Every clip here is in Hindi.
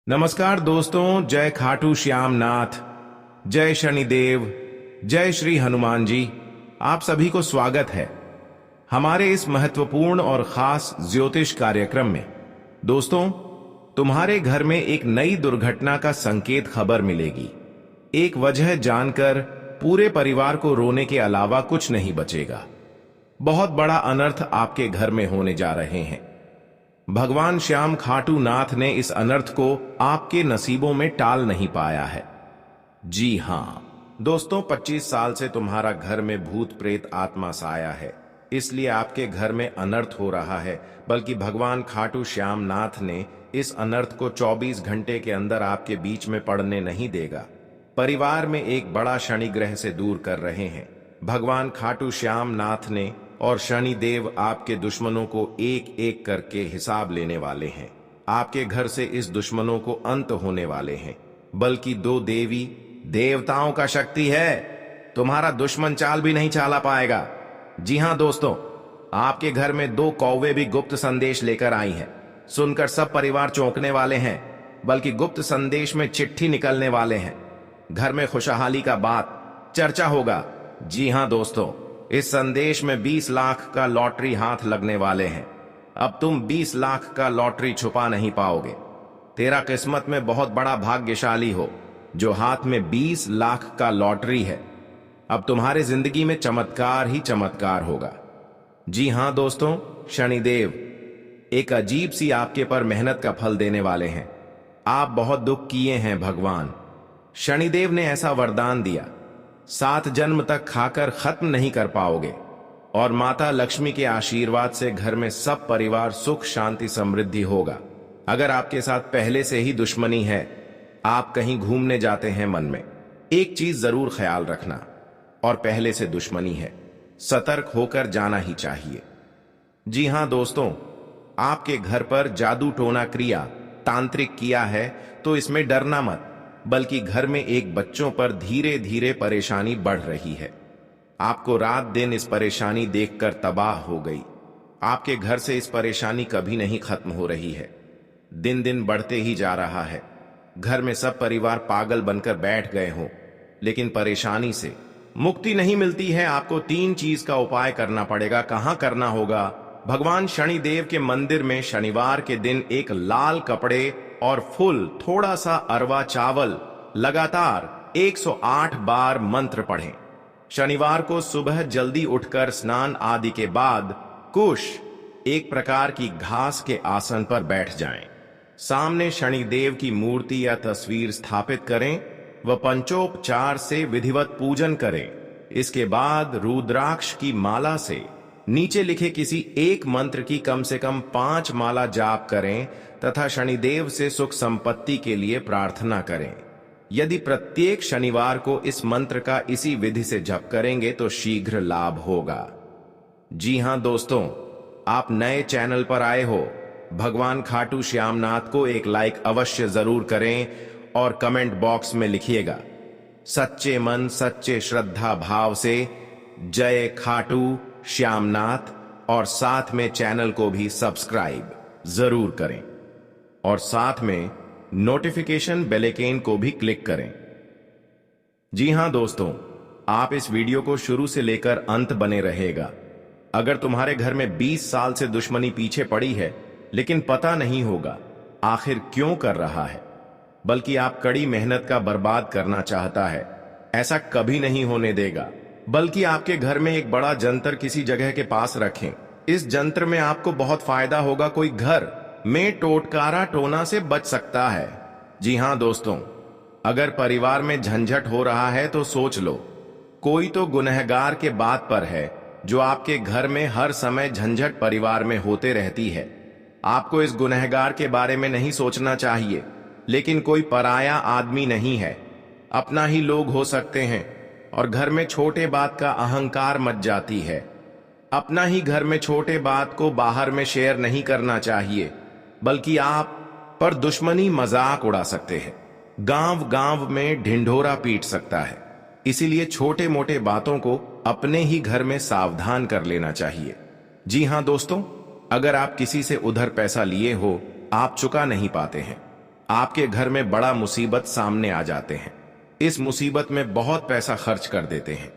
नमस्कार दोस्तों, जय खाटू श्याम नाथ, जय शनिदेव, जय श्री हनुमान जी। आप सभी को स्वागत है हमारे इस महत्वपूर्ण और खास ज्योतिष कार्यक्रम में। दोस्तों, तुम्हारे घर में एक नई दुर्घटना का संकेत खबर मिलेगी। एक वजह जानकर पूरे परिवार को रोने के अलावा कुछ नहीं बचेगा। बहुत बड़ा अनर्थ आपके घर में होने जा रहे हैं। भगवान श्याम खाटू नाथ ने इस अनर्थ को आपके नसीबों में टाल नहीं पाया है। जी हां दोस्तों, 25 साल से तुम्हारा घर में भूत प्रेत आत्मा साया है, इसलिए आपके घर में अनर्थ हो रहा है। बल्कि भगवान खाटू श्याम नाथ ने इस अनर्थ को 24 घंटे के अंदर आपके बीच में पड़ने नहीं देगा। परिवार में एक बड़ा शनि ग्रह से दूर कर रहे हैं। भगवान खाटू श्याम नाथ ने और शनि देव आपके दुश्मनों को एक एक करके हिसाब लेने वाले हैं। आपके घर से इस दुश्मनों को अंत होने वाले हैं। बल्कि दो देवी देवताओं का शक्ति है, तुम्हारा दुश्मन चाल भी नहीं चाला पाएगा। जी हां दोस्तों, आपके घर में दो कौवे भी गुप्त संदेश लेकर आई हैं। सुनकर सब परिवार चौंकने वाले हैं। बल्कि गुप्त संदेश में चिट्ठी निकलने वाले हैं। घर में खुशहाली का बात चर्चा होगा। जी हां दोस्तों, इस संदेश में 20 लाख का लॉटरी हाथ लगने वाले हैं। अब तुम 20 लाख का लॉटरी छुपा नहीं पाओगे। तेरा किस्मत में बहुत बड़ा भाग्यशाली हो जो हाथ में 20 लाख का लॉटरी है। अब तुम्हारे जिंदगी में चमत्कार ही चमत्कार होगा। जी हां दोस्तों, शनिदेव एक अजीब सी आपके पर मेहनत का फल देने वाले हैं। आप बहुत दुख किए हैं। भगवान शनिदेव ने ऐसा वरदान दिया, 7 जन्म तक खाकर खत्म नहीं कर पाओगे। और माता लक्ष्मी के आशीर्वाद से घर में सब परिवार सुख शांति समृद्धि होगा। अगर आपके साथ पहले से ही दुश्मनी है, आप कहीं घूमने जाते हैं, मन में एक चीज जरूर ख्याल रखना, और पहले से दुश्मनी है, सतर्क होकर जाना ही चाहिए। जी हां दोस्तों, आपके घर पर जादू टोना क्रिया तांत्रिक किया है तो इसमें डरना मत। बल्कि घर में एक बच्चों पर धीरे धीरे परेशानी बढ़ रही है। आपको रात दिन इस परेशानी देखकर तबाह हो गई। आपके घर से इस परेशानी कभी नहीं खत्म हो रही है, दिन दिन बढ़ते ही जा रहा है। घर में सब परिवार पागल बनकर बैठ गए हों, लेकिन परेशानी से मुक्ति नहीं मिलती है। आपको 3 चीज का उपाय करना पड़ेगा। कहां करना होगा? भगवान शनिदेव के मंदिर में शनिवार के दिन एक लाल कपड़े और फूल, थोड़ा सा अरवा चावल, लगातार 108 बार मंत्र पढ़ें। शनिवार को सुबह जल्दी उठकर स्नान आदि के बाद कुश, एक प्रकार की घास के आसन पर बैठ जाएं। सामने शनिदेव की मूर्ति या तस्वीर स्थापित करें व पंचोपचार से विधिवत पूजन करें। इसके बाद रुद्राक्ष की माला से नीचे लिखे किसी एक मंत्र की कम से कम 5 माला जाप करें तथा शनिदेव से सुख संपत्ति के लिए प्रार्थना करें। यदि प्रत्येक शनिवार को इस मंत्र का इसी विधि से जप करेंगे तो शीघ्र लाभ होगा। जी हां दोस्तों, आप नए चैनल पर आए हो, भगवान खाटू श्यामनाथ को एक लाइक अवश्य जरूर करें और कमेंट बॉक्स में लिखिएगा सच्चे मन सच्चे श्रद्धा भाव से जय खाटू श्यामनाथ, और साथ में चैनल को भी सब्सक्राइब जरूर करें और साथ में नोटिफिकेशन बेल आइकन को भी क्लिक करें। जी हां दोस्तों, आप इस वीडियो को शुरू से लेकर अंत बने रहेगा। अगर तुम्हारे घर में 20 साल से दुश्मनी पीछे पड़ी है, लेकिन पता नहीं होगा आखिर क्यों कर रहा है, बल्कि आप कड़ी मेहनत का बर्बाद करना चाहता है, ऐसा कभी नहीं होने देगा। बल्कि आपके घर में एक बड़ा जंतर किसी जगह के पास रखें। इस जंत्र में आपको बहुत फायदा होगा। कोई घर में टोटकारा टोना से बच सकता है। जी हां दोस्तों, अगर परिवार में झंझट हो रहा है तो सोच लो, कोई तो गुनहगार के बात पर है जो आपके घर में हर समय झंझट परिवार में होते रहती है। आपको इस गुनहगार के बारे में नहीं सोचना चाहिए, लेकिन कोई पराया आदमी नहीं है, अपना ही लोग हो सकते हैं। और घर में छोटे बात का अहंकार मच जाती है। अपना ही घर में छोटे बात को बाहर में शेयर नहीं करना चाहिए, बल्कि आप पर दुश्मनी मजाक उड़ा सकते हैं। गांव गांव में ढिंढोरा पीट सकता है। इसीलिए छोटे मोटे बातों को अपने ही घर में सावधान कर लेना चाहिए। जी हां दोस्तों, अगर आप किसी से उधर पैसा लिए हो, आप चुका नहीं पाते हैं, आपके घर में बड़ा मुसीबत सामने आ जाते हैं। इस मुसीबत में बहुत पैसा खर्च कर देते हैं।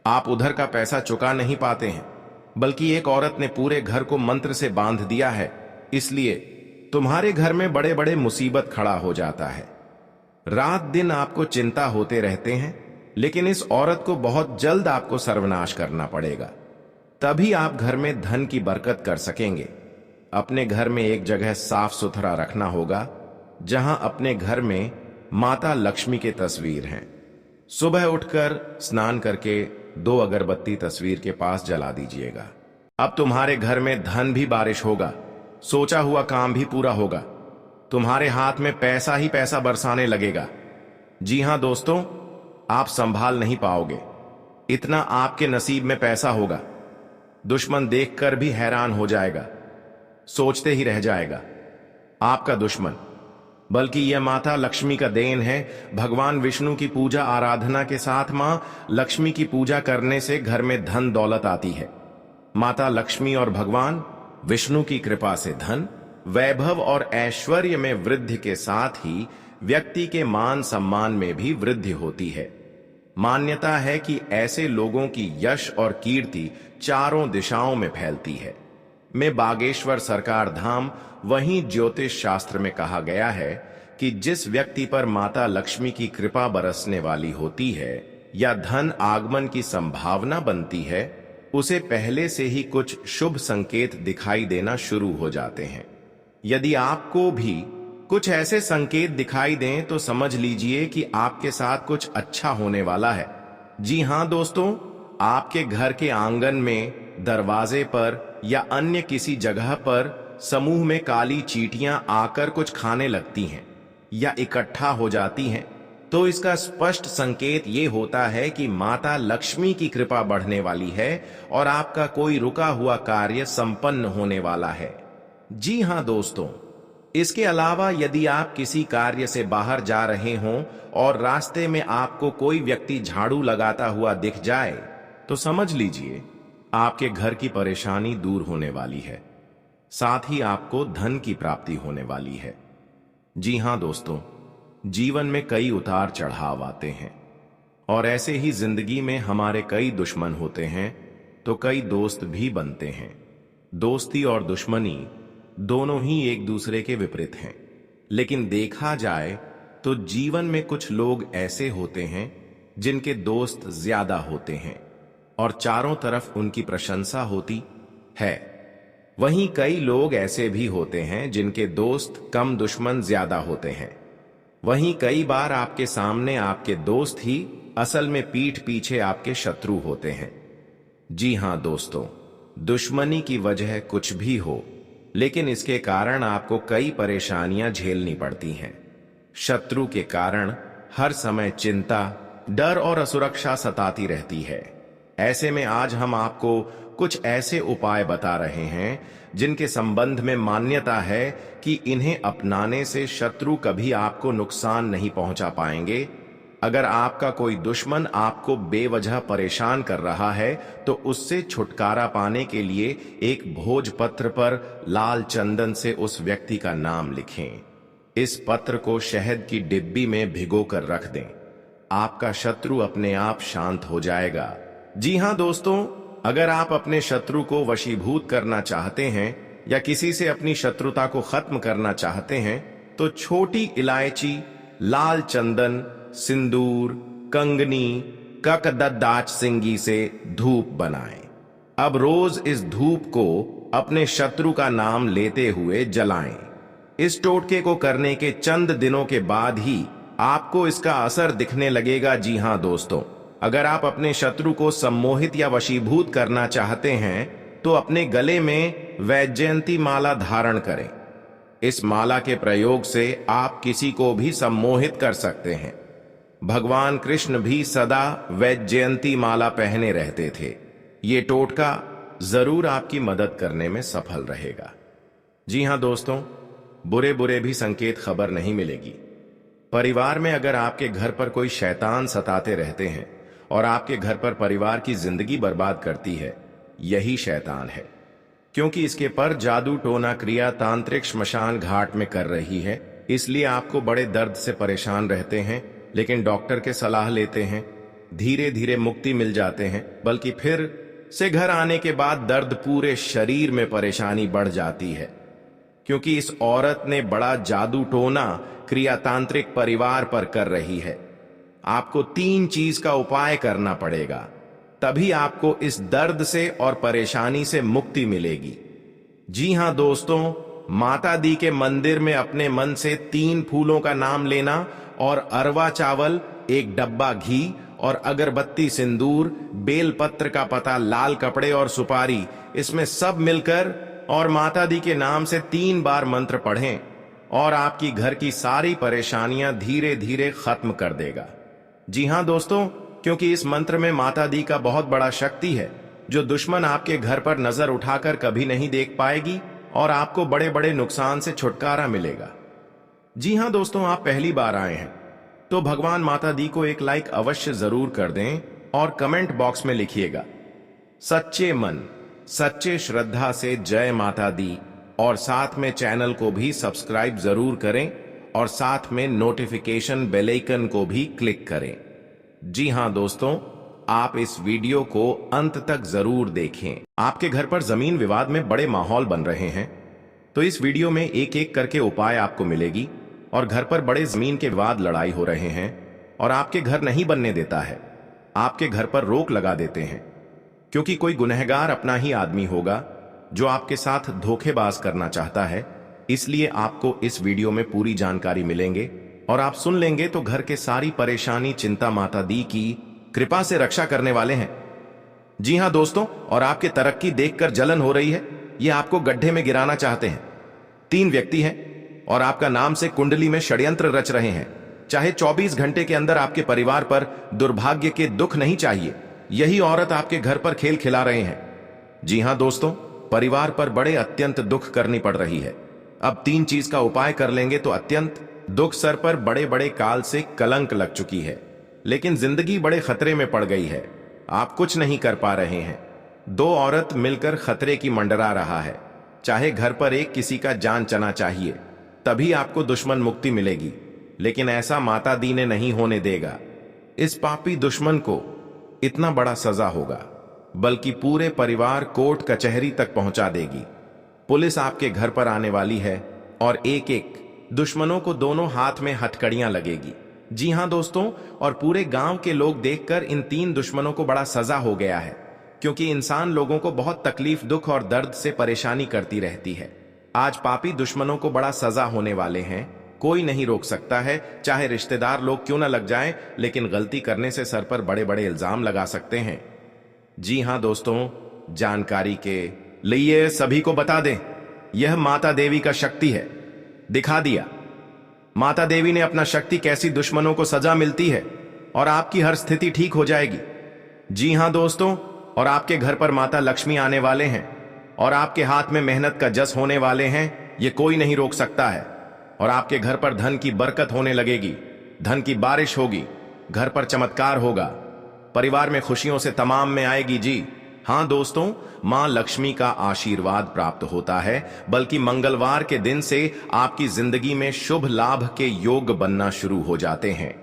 आप उधर का पैसा चुका नहीं पाते हैं, बल्कि एक औरत ने पूरे घर को मंत्र से बांध दिया है, इसलिए तुम्हारे घर में बड़े बड़े मुसीबत खड़ा हो जाता है। रात दिन आपको चिंता होते रहते हैं, लेकिन इस औरत को बहुत जल्द आपको सर्वनाश करना पड़ेगा, तभी आप घर में धन की बरकत कर सकेंगे। अपने घर में एक जगह साफ सुथरा रखना होगा, जहां अपने घर में माता लक्ष्मी की तस्वीर है। सुबह उठकर स्नान करके 2 अगरबत्ती तस्वीर के पास जला दीजिएगा। अब तुम्हारे घर में धन भी बारिश होगा, सोचा हुआ काम भी पूरा होगा, तुम्हारे हाथ में पैसा ही पैसा बरसाने लगेगा। जी हां दोस्तों, आप संभाल नहीं पाओगे, इतना आपके नसीब में पैसा होगा। दुश्मन देखकर भी हैरान हो जाएगा, सोचते ही रह जाएगा। आपका दुश्मन, बल्कि यह माता लक्ष्मी का देन है। भगवान विष्णु की पूजा आराधना के साथ मां लक्ष्मी की पूजा करने से घर में धन दौलत आती है। माता लक्ष्मी और भगवान विष्णु की कृपा से धन, वैभव और ऐश्वर्य में वृद्धि के साथ ही व्यक्ति के मान सम्मान में भी वृद्धि होती है। मान्यता है कि ऐसे लोगों की यश और कीर्ति चारों दिशाओं में फैलती है। में बागेश्वर सरकार धाम, वहीं ज्योतिष शास्त्र में कहा गया है कि जिस व्यक्ति पर माता लक्ष्मी की कृपा बरसने वाली होती है या धन आगमन की संभावना बनती है, उसे पहले से ही कुछ शुभ संकेत दिखाई देना शुरू हो जाते हैं। यदि आपको भी कुछ ऐसे संकेत दिखाई दें तो समझ लीजिए कि आपके साथ कुछ अच्छा होने वाला है। जी हां दोस्तों, आपके घर के आंगन में, दरवाजे पर या अन्य किसी जगह पर समूह में काली चींटियां आकर कुछ खाने लगती हैं या इकट्ठा हो जाती हैं, तो इसका स्पष्ट संकेत ये होता है कि माता लक्ष्मी की कृपा बढ़ने वाली है और आपका कोई रुका हुआ कार्य संपन्न होने वाला है। जी हां दोस्तों, इसके अलावा यदि आप किसी कार्य से बाहर जा रहे हों और रास्ते में आपको कोई व्यक्ति झाड़ू लगाता हुआ दिख जाए, तो समझ लीजिए आपके घर की परेशानी दूर होने वाली है, साथ ही आपको धन की प्राप्ति होने वाली है। जी हां दोस्तों, जीवन में कई उतार चढ़ाव आते हैं और ऐसे ही जिंदगी में हमारे कई दुश्मन होते हैं तो कई दोस्त भी बनते हैं। दोस्ती और दुश्मनी दोनों ही एक दूसरे के विपरीत हैं, लेकिन देखा जाए तो जीवन में कुछ लोग ऐसे होते हैं जिनके दोस्त ज्यादा होते हैं और चारों तरफ उनकी प्रशंसा होती है। वहीं कई लोग ऐसे भी होते हैं जिनके दोस्त कम, दुश्मन ज्यादा होते हैं। वहीं कई बार आपके सामने आपके दोस्त ही असल में पीठ पीछे आपके शत्रु होते हैं। जी हां दोस्तों, दुश्मनी की वजह कुछ भी हो, लेकिन इसके कारण आपको कई परेशानियां झेलनी पड़ती हैं। शत्रु के कारण हर समय चिंता, डर और असुरक्षा सताती रहती है। ऐसे में आज हम आपको कुछ ऐसे उपाय बता रहे हैं जिनके संबंध में मान्यता है कि इन्हें अपनाने से शत्रु कभी आपको नुकसान नहीं पहुंचा पाएंगे। अगर आपका कोई दुश्मन आपको बेवजह परेशान कर रहा है तो उससे छुटकारा पाने के लिए एक भोजपत्र पर लाल चंदन से उस व्यक्ति का नाम लिखें। इस पत्र को शहद की डिब्बी में भिगोकर रख दें। आपका शत्रु अपने आप शांत हो जाएगा। जी हां दोस्तों, अगर आप अपने शत्रु को वशीभूत करना चाहते हैं या किसी से अपनी शत्रुता को खत्म करना चाहते हैं तो छोटी इलायची, लाल चंदन, सिंदूर, कंगनी, ककददाच सिंगी से धूप बनाएं। अब रोज इस धूप को अपने शत्रु का नाम लेते हुए जलाएं। इस टोटके को करने के चंद दिनों के बाद ही आपको इसका असर दिखने लगेगा। जी हां दोस्तों, अगर आप अपने शत्रु को सम्मोहित या वशीभूत करना चाहते हैं तो अपने गले में वैजयंती माला धारण करें। इस माला के प्रयोग से आप किसी को भी सम्मोहित कर सकते हैं। भगवान कृष्ण भी सदा वैजयंती माला पहने रहते थे। ये टोटका जरूर आपकी मदद करने में सफल रहेगा। जी हां दोस्तों, बुरे बुरे भी संकेत खबर नहीं मिलेगी। परिवार में अगर आपके घर पर कोई शैतान सताते रहते हैं और आपके घर पर परिवार की जिंदगी बर्बाद करती है, यही शैतान है। क्योंकि इसके पर जादू टोना क्रिया तांत्रिक श्मशान घाट में कर रही है इसलिए आपको बड़े दर्द से परेशान रहते हैं, लेकिन डॉक्टर के सलाह लेते हैं, धीरे धीरे मुक्ति मिल जाते हैं, बल्कि फिर से घर आने के बाद दर्द पूरे शरीर में परेशानी बढ़ जाती है, क्योंकि इस औरत ने बड़ा जादू टोना क्रियातांत्रिक परिवार पर कर रही है। आपको 3 चीज का उपाय करना पड़ेगा, तभी आपको इस दर्द से और परेशानी से मुक्ति मिलेगी। जी हां दोस्तों, माता दी के मंदिर में अपने मन से 3 फूलों का नाम लेना और अरवा चावल, 1 डब्बा घी और अगरबत्ती, सिंदूर, बेलपत्र का पता, लाल कपड़े और सुपारी, इसमें सब मिलकर और माता दी के नाम से 3 बार मंत्र पढ़ें और आपकी घर की सारी परेशानियां धीरे धीरे खत्म कर देगा। जी हां दोस्तों, क्योंकि इस मंत्र में माता दी का बहुत बड़ा शक्ति है, जो दुश्मन आपके घर पर नजर उठाकर कभी नहीं देख पाएगी और आपको बड़े बड़े नुकसान से छुटकारा मिलेगा। जी हां दोस्तों, आप पहली बार आए हैं तो भगवान माता दी को एक लाइक अवश्य जरूर कर दें और कमेंट बॉक्स में लिखिएगा सच्चे मन सच्चे श्रद्धा से जय माता दी, और साथ में चैनल को भी सब्सक्राइब जरूर करें और साथ में नोटिफिकेशन बेल आइकन को भी क्लिक करें। जी हां दोस्तों, आप इस वीडियो को अंत तक जरूर देखें। आपके घर पर जमीन विवाद में बड़े माहौल बन रहे हैं, तो इस वीडियो में एक एक करके उपाय आपको मिलेगी। और घर पर बड़े जमीन के विवाद, लड़ाई हो रहे हैं और आपके घर नहीं बनने देता है, आपके घर पर रोक लगा देते हैं, क्योंकि कोई गुनहगार अपना ही आदमी होगा जो आपके साथ धोखेबाज करना चाहता है। इसलिए आपको इस वीडियो में पूरी जानकारी मिलेंगे और आप सुन लेंगे तो घर के सारी परेशानी, चिंता माता दी की कृपा से रक्षा करने वाले हैं। जी हां दोस्तों, और आपकी तरक्की देखकर जलन हो रही है, ये आपको गड्ढे में गिराना चाहते हैं। 3 व्यक्ति हैं और आपका नाम से कुंडली में षड्यंत्र रच रहे हैं। चाहे 24 घंटे के अंदर आपके परिवार पर दुर्भाग्य के दुख नहीं चाहिए, यही औरत आपके घर पर खेल खिला रहे हैं। जी हां दोस्तों, परिवार पर बड़े अत्यंत दुख करनी पड़ रही है। अब 3 चीज का उपाय कर लेंगे तो अत्यंत दुख, सर पर बड़े बड़े काल से कलंक लग चुकी है, लेकिन जिंदगी बड़े खतरे में पड़ गई है, आप कुछ नहीं कर पा रहे हैं। 2 औरत मिलकर खतरे की मंडरा रहा है। चाहे घर पर एक किसी का जान चना चाहिए, तभी आपको दुश्मन मुक्ति मिलेगी, लेकिन ऐसा माता दी ने नहीं होने देगा। इस पापी दुश्मन को इतना बड़ा सजा होगा, बल्कि पूरे परिवार कोर्ट कचहरी तक पहुंचा देगी। पुलिस आपके घर पर आने वाली है और एक एक दुश्मनों को दोनों हाथ में हथकड़ियां लगेगी। जी हां दोस्तों, और पूरे गांव के लोग देखकर इन 3 दुश्मनों को बड़ा सजा हो गया है, क्योंकि इंसान लोगों को बहुत तकलीफ, दुख और दर्द से परेशानी करती रहती है। आज पापी दुश्मनों को बड़ा सजा होने वाले हैं, कोई नहीं रोक सकता है, चाहे रिश्तेदार लोग क्यों न लग जाएं, लेकिन गलती करने से सर पर बड़े बड़े इल्जाम लगा सकते हैं। जी हां दोस्तों, जानकारी के लिए सभी को बता दें, यह माता देवी का शक्ति है। दिखा दिया माता देवी ने अपना शक्ति, कैसी दुश्मनों को सजा मिलती है और आपकी हर स्थिति ठीक हो जाएगी। जी हां दोस्तों, और आपके घर पर माता लक्ष्मी आने वाले हैं और आपके हाथ में मेहनत का जस होने वाले हैं, ये कोई नहीं रोक सकता है। और आपके घर पर धन की बरकत होने लगेगी, धन की बारिश होगी, घर पर चमत्कार होगा, परिवार में खुशियों से तमाम में आएगी। जी हां दोस्तों, मां लक्ष्मी का आशीर्वाद प्राप्त होता है, बल्कि मंगलवार के दिन से आपकी जिंदगी में शुभ लाभ के योग बनना शुरू हो जाते हैं।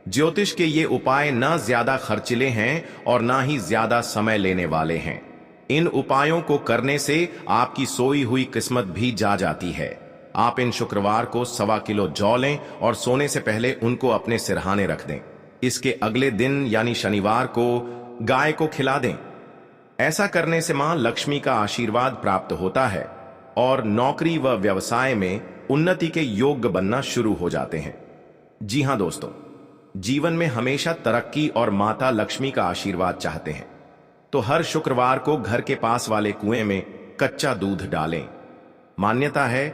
ज्योतिष के ये उपाय न ज्यादा खर्चीले हैं और ना ही ज्यादा समय लेने वाले हैं। इन उपायों को करने से आपकी सोई हुई किस्मत भी जा जाती है। आप इन शुक्रवार को 1.25 किलो जौ लें और सोने से पहले उनको अपने सिरहाने रख दें। इसके अगले दिन यानी शनिवार को गाय को खिला दें। ऐसा करने से मां लक्ष्मी का आशीर्वाद प्राप्त होता है और नौकरी व व्यवसाय में उन्नति के योग्य बनना शुरू हो जाते हैं। जी हां दोस्तों, जीवन में हमेशा तरक्की और माता लक्ष्मी का आशीर्वाद चाहते हैं, तो हर शुक्रवार को घर के पास वाले कुएं में कच्चा दूध डालें। मान्यता है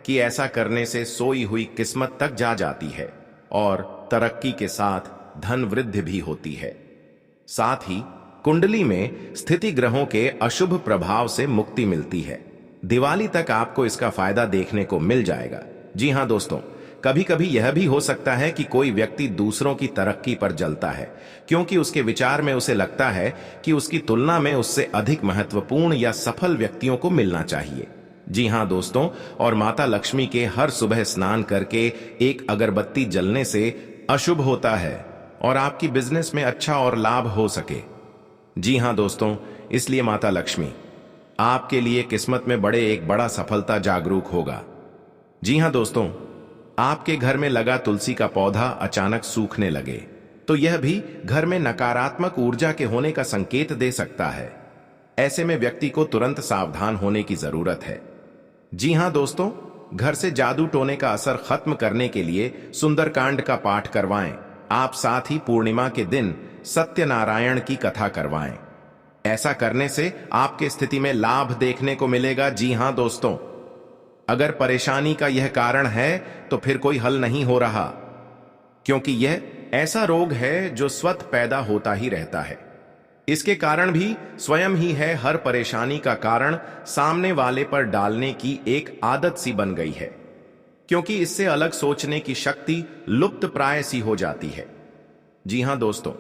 कि ऐसा करने से सोई हुई किस्मत तक जा जाती है और तरक्की के साथ धन वृद्धि भी होती है। साथ ही कुंडली में स्थिति ग्रहों के अशुभ प्रभाव से मुक्ति मिलती है। दिवाली तक आपको इसका फायदा देखने को मिल जाएगा। जी हां दोस्तों, कभी कभी यह भी हो सकता है कि कोई व्यक्ति दूसरों की तरक्की पर जलता है, क्योंकि उसके विचार में उसे लगता है कि उसकी तुलना में उससे अधिक महत्वपूर्ण या सफल व्यक्तियों को मिलना चाहिए। जी हां दोस्तों, और माता लक्ष्मी के हर सुबह स्नान करके एक अगरबत्ती जलने से अशुभ होता है और आपकी बिजनेस में अच्छा और लाभ हो सके। जी हां दोस्तों, इसलिए माता लक्ष्मी आपके लिए किस्मत में एक बड़ा सफलता जागरूक होगा। जी हां दोस्तों, आपके घर में लगा तुलसी का पौधा अचानक सूखने लगे तो यह भी घर में नकारात्मक ऊर्जा के होने का संकेत दे सकता है। ऐसे में व्यक्ति को तुरंत सावधान होने की जरूरत है। जी हां दोस्तों, घर से जादू टोने का असर खत्म करने के लिए सुंदरकांड का पाठ करवाएं। आप साथ ही पूर्णिमा के दिन सत्यनारायण की कथा करवाएं। ऐसा करने से आपके स्थिति में लाभ देखने को मिलेगा। जी हां दोस्तों, अगर परेशानी का यह कारण है तो फिर कोई हल नहीं हो रहा, क्योंकि यह ऐसा रोग है जो स्वतः पैदा होता ही रहता है। इसके कारण भी स्वयं ही है। हर परेशानी का कारण सामने वाले पर डालने की एक आदत सी बन गई है, क्योंकि इससे अलग सोचने की शक्ति लुप्त प्राय सी हो जाती है। जी हां दोस्तों,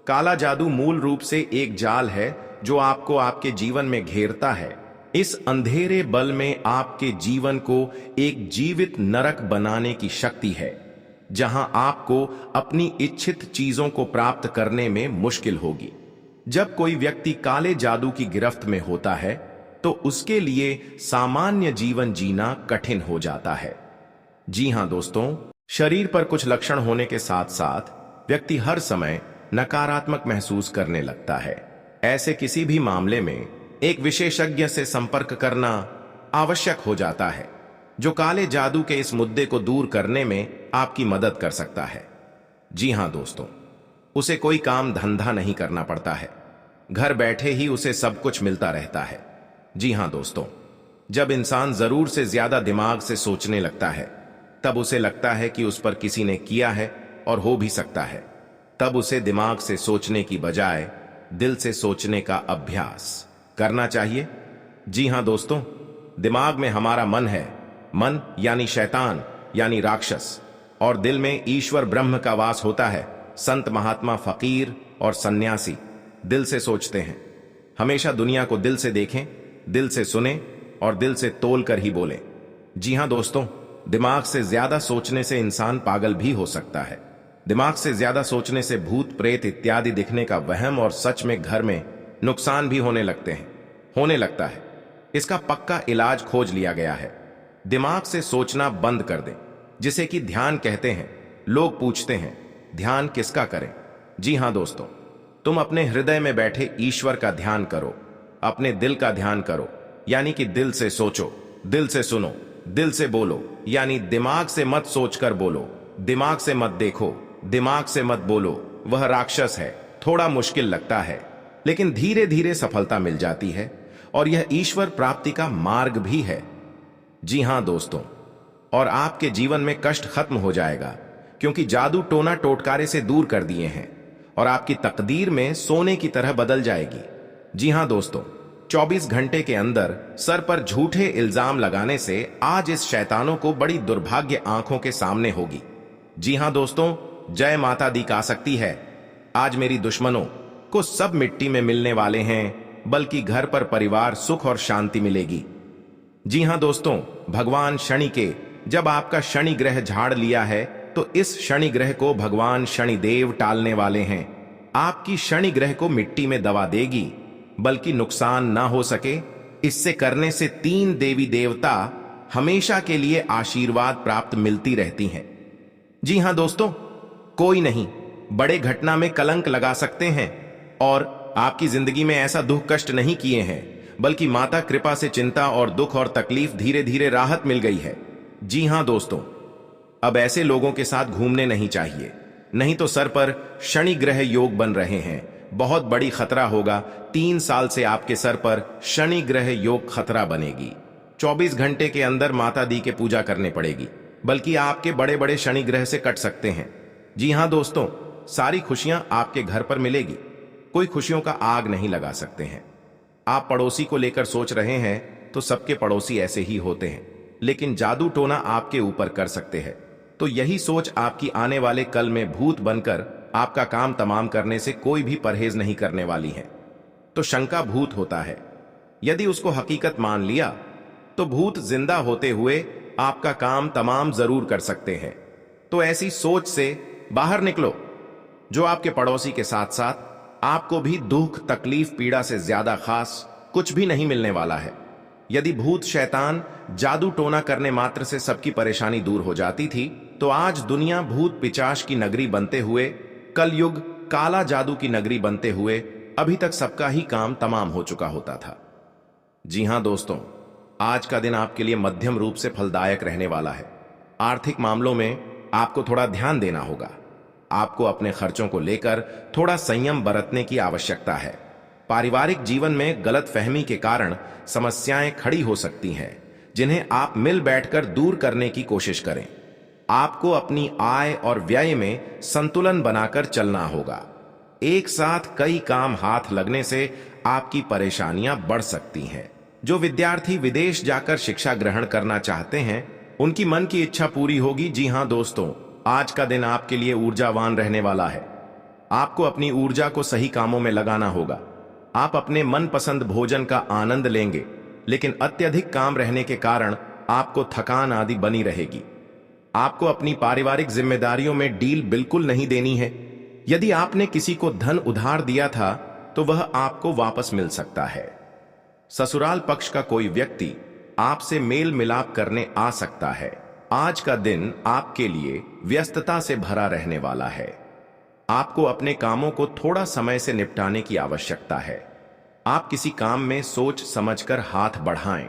काला जादू मूल रूप से एक जाल है जो आपको आपके जीवन में घेरता है। इस अंधेरे बल में आपके जीवन को एक जीवित नरक बनाने की शक्ति है, जहां आपको अपनी इच्छित चीजों को प्राप्त करने में मुश्किल होगी। जब कोई व्यक्ति काले जादू की गिरफ्त में होता है तो उसके लिए सामान्य जीवन जीना कठिन हो जाता है। जी हां दोस्तों, शरीर पर कुछ लक्षण होने के साथ साथ व्यक्ति हर समय नकारात्मक महसूस करने लगता है। ऐसे किसी भी मामले में एक विशेषज्ञ से संपर्क करना आवश्यक हो जाता है, जो काले जादू के इस मुद्दे को दूर करने में आपकी मदद कर सकता है। जी हां दोस्तों, उसे कोई काम धंधा नहीं करना पड़ता है, घर बैठे ही उसे सब कुछ मिलता रहता है। जी हां दोस्तों, जब इंसान जरूर से ज्यादा दिमाग से सोचने लगता है तब उसे लगता है कि उस पर किसी ने किया है और हो भी सकता है। तब उसे दिमाग से सोचने की बजाय दिल से सोचने का अभ्यास करना चाहिए। जी हां दोस्तों, दिमाग में हमारा मन है, मन यानी शैतान यानी राक्षस, और दिल में ईश्वर ब्रह्म का वास होता है। संत महात्मा फकीर और सन्यासी दिल से सोचते हैं। हमेशा दुनिया को दिल से देखें, दिल से सुने और दिल से तोल कर ही बोलें। जी हां दोस्तों, दिमाग से ज्यादा सोचने से इंसान पागल भी हो सकता है। दिमाग से ज्यादा सोचने से भूत प्रेत इत्यादि दिखने का वहम और सच में घर में नुकसान भी होने लगता है। इसका पक्का इलाज खोज लिया गया है। दिमाग से सोचना बंद कर दें, जिसे कि ध्यान कहते हैं। लोग पूछते हैं, ध्यान किसका करें? जी हां दोस्तों, तुम अपने हृदय में बैठे ईश्वर का ध्यान करो, अपने दिल का ध्यान करो, यानी कि दिल से सोचो, दिल से सुनो, दिल से बोलो, यानी दिमाग से मत सोचकर बोलो, दिमाग से मत देखो, दिमाग से मत बोलो। वह राक्षस है। थोड़ा मुश्किल लगता है, लेकिन धीरे धीरे सफलता मिल जाती है और यह ईश्वर प्राप्ति का मार्ग भी है। जी हां दोस्तों, और आपके जीवन में कष्ट खत्म हो जाएगा, क्योंकि जादू टोना टोटकारे से दूर कर दिए हैं और आपकी तकदीर में सोने की तरह बदल जाएगी। जी हां दोस्तों, 24 घंटे के अंदर सर पर झूठे इल्जाम लगाने से आज इस शैतानों को बड़ी दुर्भाग्य आंखों के सामने होगी। जी हां दोस्तों, जय माता दी का सकती है। आज मेरी दुश्मनों को सब मिट्टी में मिलने वाले हैं, बल्कि घर पर परिवार सुख और शांति मिलेगी। जी हां दोस्तों, भगवान शनि के जब आपका शनि ग्रह झाड़ लिया है तो इस शनि ग्रह को भगवान शनिदेव टालने वाले हैं। आपकी शनि ग्रह को मिट्टी में दबा देगी, बल्कि नुकसान ना हो सके। इससे करने से 3 देवी देवता हमेशा के लिए आशीर्वाद प्राप्त मिलती रहती हैं। जी हां दोस्तों, कोई नहीं बड़े घटना में कलंक लगा सकते हैं और आपकी जिंदगी में ऐसा दुख कष्ट नहीं किए हैं, बल्कि माता कृपा से चिंता और दुख और तकलीफ धीरे धीरे राहत मिल गई है। जी हां दोस्तों, अब ऐसे लोगों के साथ घूमने नहीं चाहिए, नहीं तो सर पर शनि ग्रह योग बन रहे हैं। बहुत बड़ी खतरा होगा। 3 साल से आपके सर पर शनि ग्रह योग खतरा बनेगी। 24 घंटे के अंदर माता दी के पूजा करने पड़ेगी, बल्कि आपके बड़े बड़े शनि ग्रह से कट सकते हैं। जी हां दोस्तों, सारी खुशियां आपके घर पर मिलेगी। कोई खुशियों का आग नहीं लगा सकते हैं। आप पड़ोसी को लेकर सोच रहे हैं तो सबके पड़ोसी ऐसे ही होते हैं, लेकिन जादू टोना आपके ऊपर कर सकते हैं। तो यही सोच आपकी आने वाले कल में भूत बनकर आपका काम तमाम करने से कोई भी परहेज नहीं करने वाली है। तो शंका भूत होता है। यदि उसको हकीकत मान लिया तो भूत जिंदा होते हुए आपका काम तमाम जरूर कर सकते हैं। तो ऐसी सोच से बाहर निकलो। जो आपके पड़ोसी के साथ साथ आपको भी दुख, तकलीफ, पीड़ा से ज्यादा खास कुछ भी नहीं मिलने वाला है। यदि भूत, शैतान, जादू टोना करने मात्र से सबकी परेशानी दूर हो जाती थी, तो आज दुनिया भूत पिचाश की नगरी बनते हुए, कलयुग काला जादू की नगरी बनते हुए अभी तक सबका ही काम तमाम हो चुका होता था। जी हां दोस्तों, आज का दिन आपके लिए मध्यम रूप से फलदायक रहने वाला है। आर्थिक मामलों में आपको थोड़ा ध्यान देना होगा। आपको अपने खर्चों को लेकर थोड़ा संयम बरतने की आवश्यकता है। पारिवारिक जीवन में गलतफहमी के कारण समस्याएं खड़ी हो सकती हैं, जिन्हें आप मिल बैठकर दूर करने की कोशिश करें। आपको अपनी आय और व्यय में संतुलन बनाकर चलना होगा। एक साथ कई काम हाथ लगने से आपकी परेशानियां बढ़ सकती हैं। जो विद्यार्थी विदेश जाकर शिक्षा ग्रहण करना चाहते हैं, उनकी मन की इच्छा पूरी होगी। जी हां दोस्तों, आज का दिन आपके लिए ऊर्जावान रहने वाला है। आपको अपनी ऊर्जा को सही कामों में लगाना होगा। आप अपने मनपसंद भोजन का आनंद लेंगे, लेकिन अत्यधिक काम रहने के कारण आपको थकान आदि बनी रहेगी। आपको अपनी पारिवारिक जिम्मेदारियों में डील बिल्कुल नहीं देनी है। यदि आपने किसी को धन उधार दिया था, तो वह आपको वापस मिल सकता है। ससुराल पक्ष का कोई व्यक्ति आपसे मेल मिलाप करने आ सकता है। आज का दिन आपके लिए व्यस्तता से भरा रहने वाला है। आपको अपने कामों को थोड़ा समय से निपटाने की आवश्यकता है। आप किसी काम में सोच समझकर हाथ बढ़ाएं।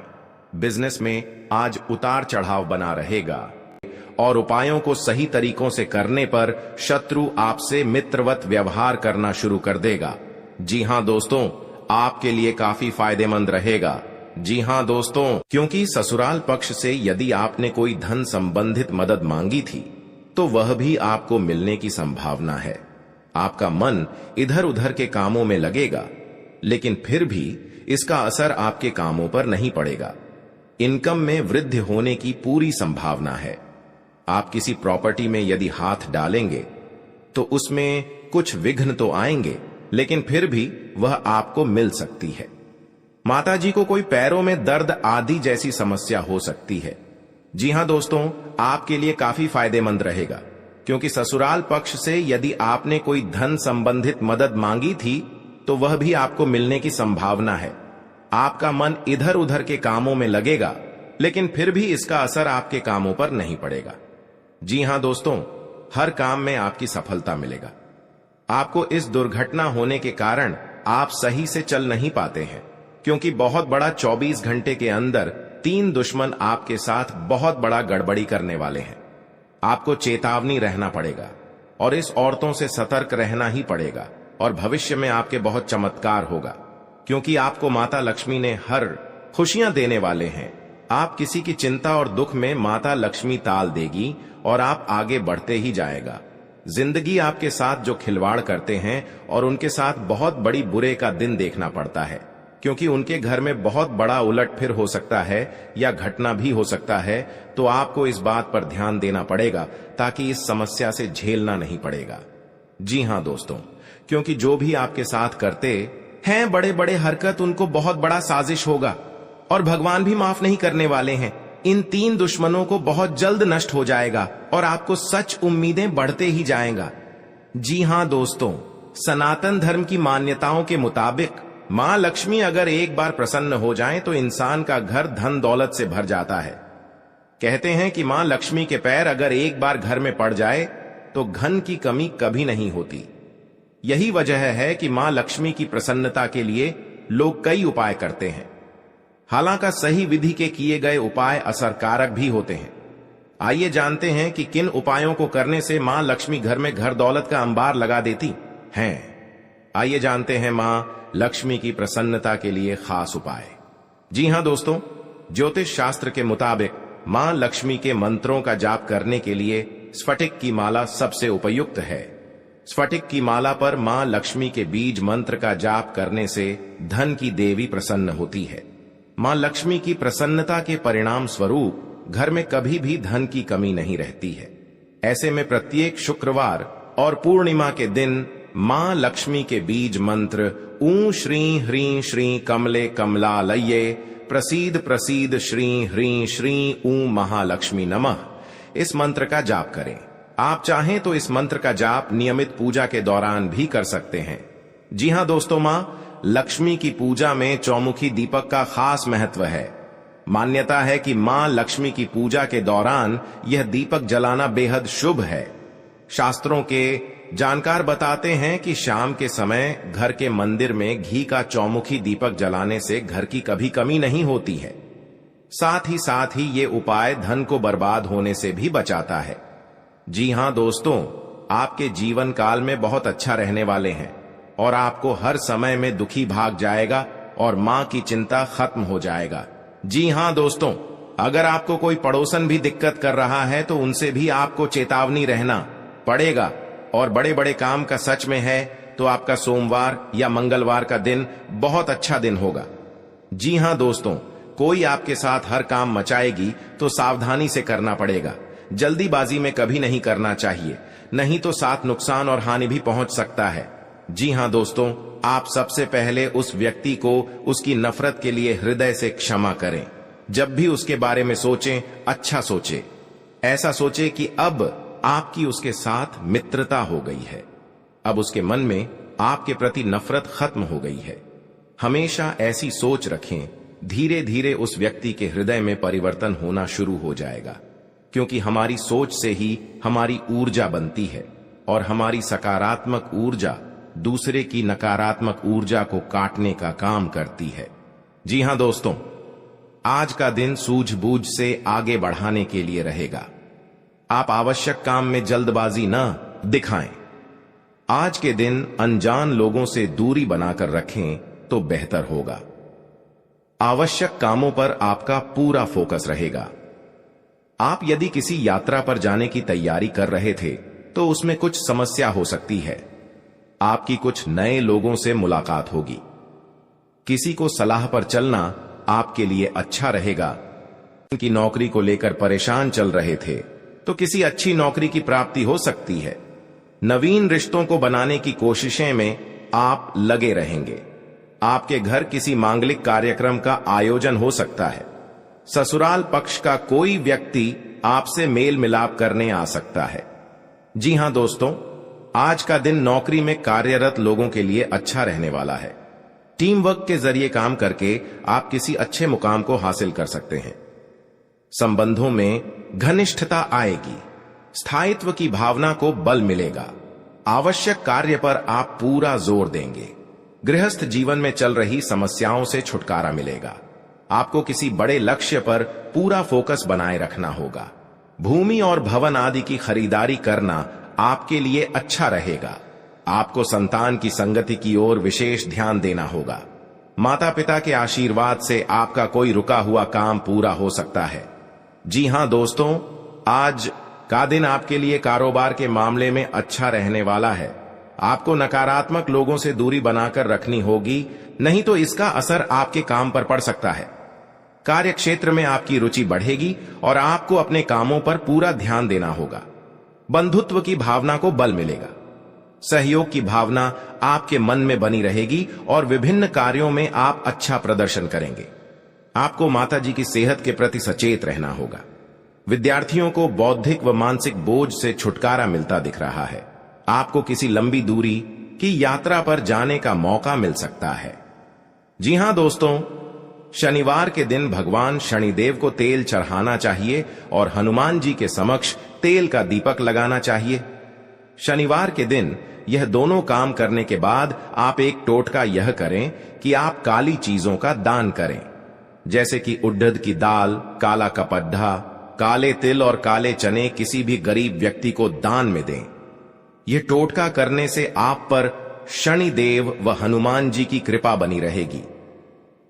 बिजनेस में आज उतार चढ़ाव बना रहेगा और उपायों को सही तरीकों से करने पर शत्रु आपसे मित्रवत व्यवहार करना शुरू कर देगा। जी हां दोस्तों, आपके लिए काफी फायदेमंद रहेगा। जी हां दोस्तों, क्योंकि ससुराल पक्ष से यदि आपने कोई धन संबंधित मदद मांगी थी, तो वह भी आपको मिलने की संभावना है। आपका मन इधर उधर के कामों में लगेगा, लेकिन फिर भी इसका असर आपके कामों पर नहीं पड़ेगा। इनकम में वृद्धि होने की पूरी संभावना है। आप किसी प्रॉपर्टी में यदि हाथ डालेंगे, तो उसमें कुछ विघ्न तो आएंगे, लेकिन फिर भी वह आपको मिल सकती है। माताजी को कोई पैरों में दर्द आदि जैसी समस्या हो सकती है। जी हां दोस्तों, आपके लिए काफी फायदेमंद रहेगा, क्योंकि ससुराल पक्ष से यदि आपने कोई धन संबंधित मदद मांगी थी, तो वह भी आपको मिलने की संभावना है। आपका मन इधर उधर के कामों में लगेगा, लेकिन फिर भी इसका असर आपके कामों पर नहीं पड़ेगा। जी हां दोस्तों, हर काम में आपकी सफलता मिलेगा। आपको इस दुर्घटना होने के कारण आप सही से चल नहीं पाते हैं, क्योंकि बहुत बड़ा 24 घंटे के अंदर 3 दुश्मन आपके साथ बहुत बड़ा गड़बड़ी करने वाले हैं। आपको चेतावनी रहना पड़ेगा और इस औरतों से सतर्क रहना ही पड़ेगा। और भविष्य में आपके बहुत चमत्कार होगा, क्योंकि आपको माता लक्ष्मी ने हर खुशियां देने वाले हैं। आप किसी की चिंता और दुख में माता लक्ष्मी ताल देगी और आप आगे बढ़ते ही जाएगा। जिंदगी आपके साथ जो खिलवाड़ करते हैं और उनके साथ बहुत बड़ी बुरे का दिन देखना पड़ता है, क्योंकि उनके घर में बहुत बड़ा उलटफेर हो सकता है या घटना भी हो सकता है। तो आपको इस बात पर ध्यान देना पड़ेगा ताकि इस समस्या से झेलना नहीं पड़ेगा। जी हां दोस्तों, क्योंकि जो भी आपके साथ करते हैं बड़े बड़े हरकत, उनको बहुत बड़ा साजिश होगा और भगवान भी माफ नहीं करने वाले हैं। इन 3 दुश्मनों को बहुत जल्द नष्ट हो जाएगा और आपको सच उम्मीदें बढ़ते ही जाएगा। जी हां दोस्तों, सनातन धर्म की मान्यताओं के मुताबिक मां लक्ष्मी अगर एक बार प्रसन्न हो जाएं, तो इंसान का घर धन दौलत से भर जाता है। कहते हैं कि मां लक्ष्मी के पैर अगर एक बार घर में पड़ जाए, तो धन की कमी कभी नहीं होती। यही वजह है कि मां लक्ष्मी की प्रसन्नता के लिए लोग कई उपाय करते हैं। हालांकि सही विधि के किए गए उपाय असरकारक भी होते हैं। आइए जानते हैं कि किन उपायों को करने से मां लक्ष्मी घर में घर दौलत का अंबार लगा देती हैं। आइए जानते हैं मां लक्ष्मी की प्रसन्नता के लिए खास उपाय। जी हां दोस्तों, ज्योतिष शास्त्र के मुताबिक मां लक्ष्मी के मंत्रों का जाप करने के लिए स्फटिक की माला सबसे उपयुक्त है। स्फटिक की माला पर मां लक्ष्मी के बीज मंत्र का जाप करने से धन की देवी प्रसन्न होती है। मां लक्ष्मी की प्रसन्नता के परिणाम स्वरूप घर में कभी भी धन की कमी नहीं रहती है। ऐसे में प्रत्येक शुक्रवार और पूर्णिमा के दिन मां लक्ष्मी के बीज मंत्र ऊं श्री ह्रीं श्री कमले कमलालये प्रसीद प्रसीद श्री ह्रीं श्री ऊं महालक्ष्मी नमः इस मंत्र का जाप करें। आप चाहें तो इस मंत्र का जाप नियमित पूजा के दौरान भी कर सकते हैं। जी हां दोस्तों, मां लक्ष्मी की पूजा में चौमुखी दीपक का खास महत्व है। मान्यता है कि मां लक्ष्मी की पूजा के दौरान यह दीपक जलाना बेहद शुभ है। शास्त्रों के जानकार बताते हैं कि शाम के समय घर के मंदिर में घी का चौमुखी दीपक जलाने से घर की कभी कमी नहीं होती है। साथ ही ये उपाय धन को बर्बाद होने से भी बचाता है। जी हां दोस्तों, आपके जीवन काल में बहुत अच्छा रहने वाले हैं और आपको हर समय में दुखी भाग जाएगा और मां की चिंता खत्म हो जाएगा। जी हां दोस्तों, अगर आपको कोई पड़ोसन भी दिक्कत कर रहा है तो उनसे भी आपको चेतावनी रहना पड़ेगा। और बड़े बड़े काम का सच में है तो आपका सोमवार या मंगलवार का दिन बहुत अच्छा दिन होगा। जी हां दोस्तों, कोई आपके साथ हर काम मचाएगी तो सावधानी से करना पड़ेगा। जल्दीबाजी में कभी नहीं करना चाहिए, नहीं तो साथ नुकसान और हानि भी पहुंच सकता है। जी हां दोस्तों, आप सबसे पहले उस व्यक्ति को उसकी नफरत के लिए हृदय से क्षमा करें। जब भी उसके बारे में सोचें, अच्छा सोचें। ऐसा सोचें कि अब आपकी उसके साथ मित्रता हो गई है, अब उसके मन में आपके प्रति नफरत खत्म हो गई है। हमेशा ऐसी सोच रखें। धीरे धीरे उस व्यक्ति के हृदय में परिवर्तन होना शुरू हो जाएगा, क्योंकि हमारी सोच से ही हमारी ऊर्जा बनती है और हमारी सकारात्मक ऊर्जा दूसरे की नकारात्मक ऊर्जा को काटने का काम करती है। जी हां दोस्तों, आज का दिन सूझबूझ से आगे बढ़ाने के लिए रहेगा। आप आवश्यक काम में जल्दबाजी न दिखाएं। आज के दिन अनजान लोगों से दूरी बनाकर रखें तो बेहतर होगा। आवश्यक कामों पर आपका पूरा फोकस रहेगा। आप यदि किसी यात्रा पर जाने की तैयारी कर रहे थे तो उसमें कुछ समस्या हो सकती है। आपकी कुछ नए लोगों से मुलाकात होगी। किसी को सलाह पर चलना आपके लिए अच्छा रहेगा। उनकी नौकरी को लेकर परेशान चल रहे थे तो किसी अच्छी नौकरी की प्राप्ति हो सकती है। नवीन रिश्तों को बनाने की कोशिशें में आप लगे रहेंगे। आपके घर किसी मांगलिक कार्यक्रम का आयोजन हो सकता है। ससुराल पक्ष का कोई व्यक्ति आपसे मेल मिलाप करने आ सकता है। जी हां दोस्तों, आज का दिन नौकरी में कार्यरत लोगों के लिए अच्छा रहने वाला है। टीम वर्क के जरिए काम करके आप किसी अच्छे मुकाम को हासिल कर सकते हैं। संबंधों में घनिष्ठता आएगी। स्थायित्व की भावना को बल मिलेगा। आवश्यक कार्य पर आप पूरा जोर देंगे। गृहस्थ जीवन में चल रही समस्याओं से छुटकारा मिलेगा। आपको किसी बड़े लक्ष्य पर पूरा फोकस बनाए रखना होगा। भूमि और भवन आदि की खरीदारी करना आपके लिए अच्छा रहेगा। आपको संतान की संगति की ओर विशेष ध्यान देना होगा। माता पिता के आशीर्वाद से आपका कोई रुका हुआ काम पूरा हो सकता है। जी हां दोस्तों, आज का दिन आपके लिए कारोबार के मामले में अच्छा रहने वाला है। आपको नकारात्मक लोगों से दूरी बनाकर रखनी होगी, नहीं तो इसका असर आपके काम पर पड़ सकता है। कार्य क्षेत्र में आपकी रुचि बढ़ेगी और आपको अपने कामों पर पूरा ध्यान देना होगा। बंधुत्व की भावना को बल मिलेगा। सहयोग की भावना आपके मन में बनी रहेगी और विभिन्न कार्यों में आप अच्छा प्रदर्शन करेंगे। आपको माताजी की सेहत के प्रति सचेत रहना होगा। विद्यार्थियों को बौद्धिक व मानसिक बोझ से छुटकारा मिलता दिख रहा है। आपको किसी लंबी दूरी की यात्रा पर जाने का मौका मिल सकता है। जी हां दोस्तों, शनिवार के दिन भगवान शनिदेव को तेल चढ़ाना चाहिए और हनुमान जी के समक्ष तेल का दीपक लगाना चाहिए। शनिवार के दिन यह दोनों काम करने के बाद आप एक टोटका यह करें कि आप काली चीजों का दान करें, जैसे कि उड़द की दाल, काला कपड्ढा, काले तिल और काले चने किसी भी गरीब व्यक्ति को दान में दें। यह टोटका करने से आप पर शनिदेव व हनुमान जी की कृपा बनी रहेगी।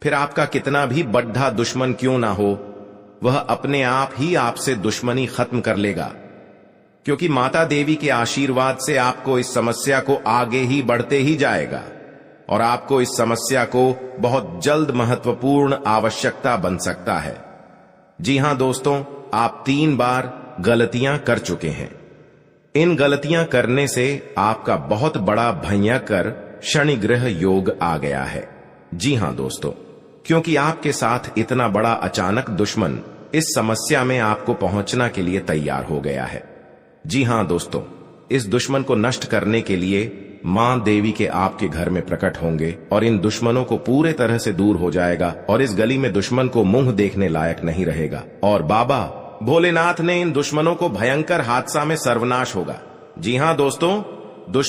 फिर आपका कितना भी बड्ढा दुश्मन क्यों ना हो, वह अपने आप ही आपसे दुश्मनी खत्म कर लेगा, क्योंकि माता देवी के आशीर्वाद से आपको इस समस्या को आगे ही बढ़ते ही जाएगा और आपको इस समस्या को बहुत जल्द महत्वपूर्ण आवश्यकता बन सकता है। जी हां दोस्तों, आप 3 बार गलतियां कर चुके हैं। इन गलतियां करने से आपका बहुत बड़ा भयंकर शनि ग्रह योग आ गया है। जी हां दोस्तों, क्योंकि आपके साथ इतना बड़ा अचानक दुश्मन इस समस्या में आपको पहुंचना के लिए तैयार हो गया है। जी हां दोस्तों, इस दुश्मन को नष्ट करने के लिए मां देवी के आपके घर में प्रकट होंगे और इन दुश्मनों को पूरे तरह से दूर हो जाएगा और इस गली में दुश्मन को मुंह देखने लायक नहीं रहेगा और बाबा भोलेनाथ ने इन दुश्मनों को भयंकर हादसा में सर्वनाश होगा। जी हां दोस्तों,